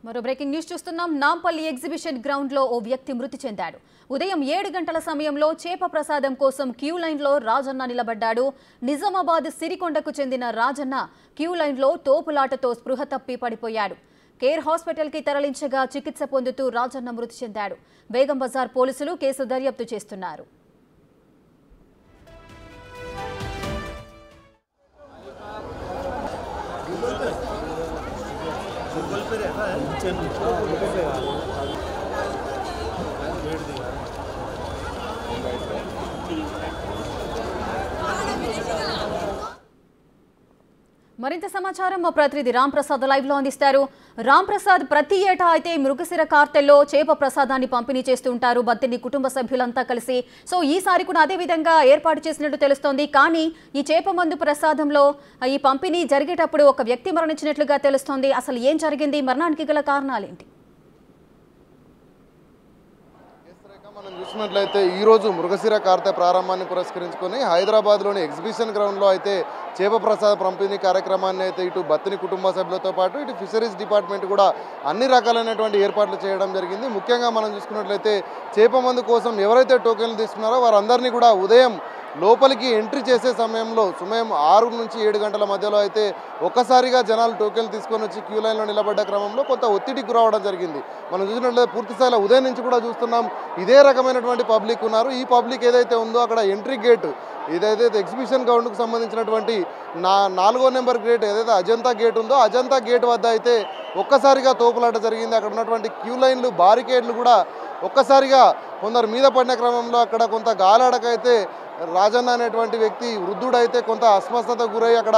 మరో breaking news చూస్తున్నాం. Nampally exhibition ground లో ఓ వ్యక్తి మృతి చెందాడు. ఉదయం 7 గంటల సమయంలో చేప ప్రసాదం కోసం క్యూ లైన్ లో రాజన్న నిలబడ్డాడు. నిజామాబాద్ సిరికొండకు చెందిన రాజన్న క్యూ లైన్ లో తోపులాటతో స్పృహ తప్పి పడిపోయాడు. కేర్ హాస్పిటల్ కి తరలించగా చికిత్స పొందుతూ రాజన్న మృతి చెందాడు. బేగం బజార్ పోలీసులు కేసు దర్యాప్తు చేస్తున్నారు. మరింత సమాచారం మా ప్రతినిధి రామ్ ప్రసాద్ లైవ్ లో అందిస్తారు. రామ్ ప్రసాద్, ప్రతి ఏటా అయితే మృగశిర కార్తెల్లో చేప ప్రసాదాన్ని పంపిణీ చేస్తూ ఉంటారు బత్తిని కుటుంబ సభ్యులంతా కలిసి. సో ఈసారి కూడా అదే విధంగా ఏర్పాటు చేసినట్టు తెలుస్తోంది. కానీ ఈ చేప మందు ప్రసాదంలో ఈ పంపిణీ జరిగేటప్పుడు ఒక వ్యక్తి మరణించినట్లుగా తెలుస్తోంది. అసలు ఏం జరిగింది? మరణానికి గల కారణాలేంటి? మనం చూసినట్లయితే ఈరోజు మృగశిర కార్తె ప్రారంభాన్ని పురస్కరించుకొని హైదరాబాద్లోని ఎగ్జిబిషన్ గ్రౌండ్లో అయితే చేప ప్రసాద పంపిణీ కార్యక్రమాన్ని అయితే ఇటు బత్తిని కుటుంబ సభ్యులతో పాటు ఇటు ఫిషరీస్ డిపార్ట్మెంట్ కూడా అన్ని రకాలైనటువంటి ఏర్పాట్లు చేయడం జరిగింది. ముఖ్యంగా మనం చూసుకున్నట్లయితే చేప మందు కోసం ఎవరైతే టోకెన్లు తీసుకున్నారో వారందరినీ కూడా ఉదయం లోపలికి ఎంట్రీ చేసే సమయంలో సమయం 6 నుంచి 7 గంటల మధ్యలో అయితే ఒక్కసారిగా జనాలు టోకెన్లు తీసుకొని వచ్చి క్యూ లైన్లో నిలబడ్డ క్రమంలో కొంత ఒత్తిడికి గురవడం జరిగింది. మనం చూసినట్లయితే పూర్తి స్థాయిలో ఉదయం నుంచి కూడా చూస్తున్నాం ఇదే రకమైనటువంటి పబ్లిక్ ఉన్నారు. ఈ పబ్లిక్ ఏదైతే ఉందో అక్కడ ఎంట్రీ గేట్ ఏదైతే ఎగ్జిబిషన్ గ్రౌండ్కు సంబంధించినటువంటి 4వ నెంబర్ గేట్ ఏదైతే అజంతా గేట్ ఉందో అజంతా గేట్ వద్ద అయితే ఒక్కసారిగా తోపులాట జరిగింది. అక్కడ ఉన్నటువంటి క్యూ లైన్లు బారికేడ్లు కూడా ఒక్కసారిగా కొందరు మీద పడిన క్రమంలో అక్కడ కొంత గాలాడకైతే రాజన్న అనేటువంటి వ్యక్తి వృద్ధుడైతే కొంత అస్వస్థతకు గురై అక్కడ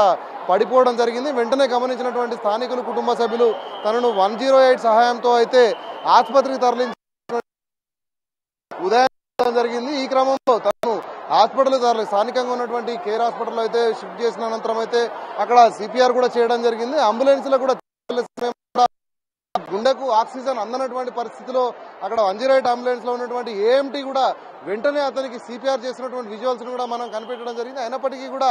పడిపోవడం జరిగింది. వెంటనే గమనించినటువంటి స్థానికులు కుటుంబ సభ్యులు తనను 108 సహాయంతో అయితే ఆసుపత్రికి తరలించి ఉదయం జరిగింది. ఈ క్రమంలో తను హాస్పిటల్ స్థానికంగా ఉన్నటువంటి కేర్ హాస్పిటల్ అయితే షిఫ్ట్ చేసిన అనంతరం అయితే అక్కడ సిపిఆర్ కూడా చేయడం జరిగింది. అంబులెన్స్లో కూడా గుండెకు ఆక్సిజన్ అందనటువంటి పరిస్థితిలో అక్కడ 108 అంబులెన్స్ లో ఉన్నటువంటి ఏఎంటీ కూడా వెంటనే అతనికి సిపిఆర్ చేసినటువంటి విజువల్స్ కూడా మనం కనిపెట్టడం జరిగింది. అయినప్పటికీ కూడా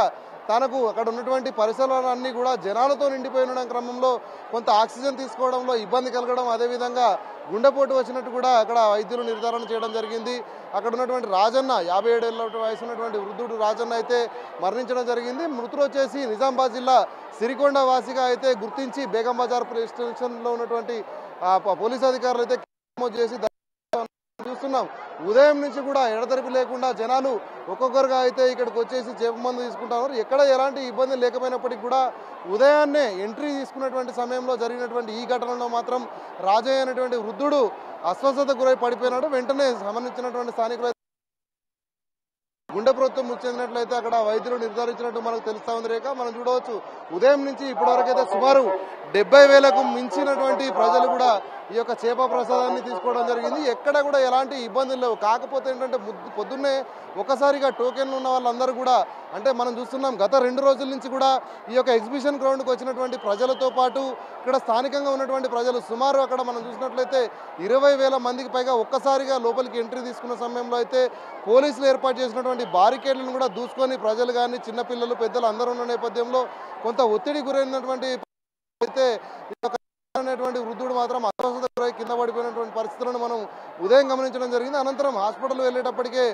తనకు అక్కడ ఉన్నటువంటి పరిసరాలన్నీ కూడా జనాలతో నిండిపోయి ఉన్న క్రమంలో కొంత ఆక్సిజన్ తీసుకోవడంలో ఇబ్బంది కలగడం, అదేవిధంగా గుండెపోటు వచ్చినట్టు కూడా అక్కడ వైద్యులు నిర్ధారణ చేయడం జరిగింది. అక్కడ ఉన్నటువంటి రాజన్న 57 ఏళ్ల వయసు ఉన్నటువంటి వృద్ధుడు రాజన్న అయితే మరణించడం జరిగింది. మృతుడు వచ్చేసి నిజామాబాద్ జిల్లా సిరికొండ వాసిగా అయితే గుర్తించి బేగం బజార్ పోలీస్ స్టేషన్లో ఉన్నటువంటి పోలీసు అధికారులు అయితే నమోదు చేసి చూస్తున్నాం. ఉదయం నుంచి కూడా ఎడతెరిపి లేకుండా జనాలు ఒక్కొక్కరుగా అయితే ఇక్కడికి వచ్చేసి చేప మందు తీసుకుంటున్నారు. ఎక్కడ ఎలాంటి ఇబ్బంది లేకపోయినప్పటికీ కూడా ఉదయాన్నే ఎంట్రీ తీసుకున్నటువంటి సమయంలో జరిగినటువంటి ఈ ఘటనలో మాత్రం రాజయ్య అనేటువంటి వృద్ధుడు అస్వస్థతకు గురై పడిపోయినాడు. వెంటనే సంబంధించినటువంటి స్థానికులు గుండె ప్రభుత్వం చెందినట్లయితే అక్కడ వైద్యులు నిర్ధారించినట్టు మనకు తెలుస్తా ఉంది. రేఖ మనం చూడవచ్చు ఉదయం నుంచి ఇప్పటివరకు అయితే సుమారు 70,000కు మించినటువంటి ప్రజలు కూడా ఈ యొక్క చేప ప్రసాదాన్ని తీసుకోవడం జరిగింది. ఎక్కడ కూడా ఎలాంటి ఇబ్బందులు లేవు. కాకపోతే ఏంటంటే పొద్దున్నే ఒకసారిగా టోకెన్లు ఉన్న వాళ్ళందరూ కూడా అంటే మనం చూస్తున్నాం గత 2 రోజుల నుంచి కూడా ఈ యొక్క ఎగ్జిబిషన్ గ్రౌండ్కి వచ్చినటువంటి ప్రజలతో పాటు ఇక్కడ స్థానికంగా ఉన్నటువంటి ప్రజలు సుమారు అక్కడ మనం చూసినట్లయితే 20,000 మందికి పైగా ఒక్కసారిగా లోపలికి ఎంట్రీ తీసుకున్న సమయంలో అయితే పోలీసులు ఏర్పాటు చేసినటువంటి బారికేడ్లను కూడా దూసుకొని ప్రజలు కానీ చిన్నపిల్లలు పెద్దలు అందరూ ఉన్న నేపథ్యంలో కొంత ఒత్తిడి గురైనటువంటి అయితే అనేటువంటి వృద్ధుడు మాత్రం అస్వస్థత గురై కింద పడిపోయినటువంటి పరిస్థితులను మనం ఉదయం గమనించడం జరిగింది. అనంతరం హాస్పిటల్ వెళ్ళేటప్పటికే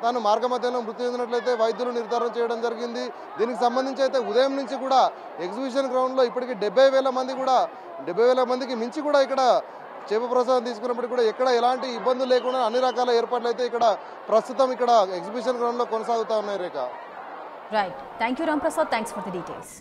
తాను మార్గ మధ్యలో మృతి చెందినట్లయితే వైద్యులు నిర్ధారణ చేయడం జరిగింది. దీనికి సంబంధించి అయితే ఉదయం నుంచి కూడా ఎగ్జిబిషన్ గ్రౌండ్లో ఇప్పటికీ 70,000 మందికి మించి కూడా ఇక్కడ చేప ప్రసాదం తీసుకున్నప్పటికీ కూడా ఎక్కడ ఎలాంటి ఇబ్బందులు లేకుండా అన్ని రకాల ఏర్పాట్లు అయితే ఇక్కడ ప్రస్తుతం ఇక్కడ ఎగ్జిబిషన్ గ్రౌండ్లో కొనసాగుతా ఉన్నాయి. Rekha. Right, thank you Ram Prasad, thanks for the details.